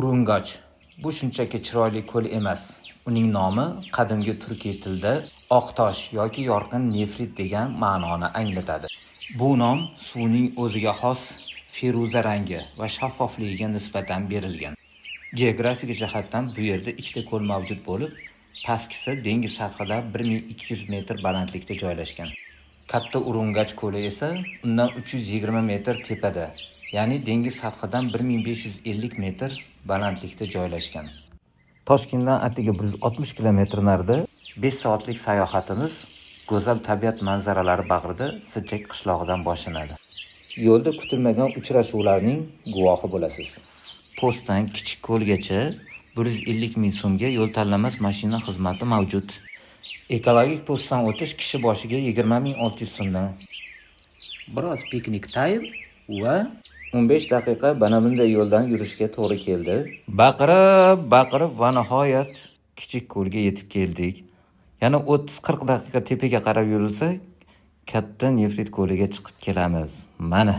Urungoch. Bu shunchaki chiroyli ko'l emas. Uning nomi qadimgi turkiy tilda oq tosh yoki yorqin nefrit degan ma'noni anglatadi. Bu nom suvning o'ziga xos feruza rangi va shaffofligiga nisbatan berilgan. Geografik jihatdan bu yerda ikkita ko'l mavjud bo'lib, pastkisi dengiz sathidan 1200 metr balandlikda joylashgan. Katta Urungoch ko'li esa undan 320 metr tepada, ya'ni dengiz sathidan 1550 metr balandlikda joylashgan. Toshkentdan atigi 160 kilometr narida 5 soatlik sayohatimiz go'zal tabiat manzaralari bag'rida Sijjak qishlog'idan boshlanadi. Yo'lda kutilmagan uchrashuvlarning guvohi bo'lasiz. Postdan Kichik ko'lgacha 150 ming so'mga yo'l tanlamas mashina xizmati mavjud. Ekologik postdan o'tish kishi boshiga 20.600 so'mdan. Biroz piknik time va 15 daqiqa mana bunday yo'ldan yurishga to'g'ri keldi. Baqirib va nihoyat Kichik ko'lga yetib keldik. Yana 30-40 daqiqa tepaga qarab yurilsa, katta Nefrit ko'liga chiqib kelamiz. Mana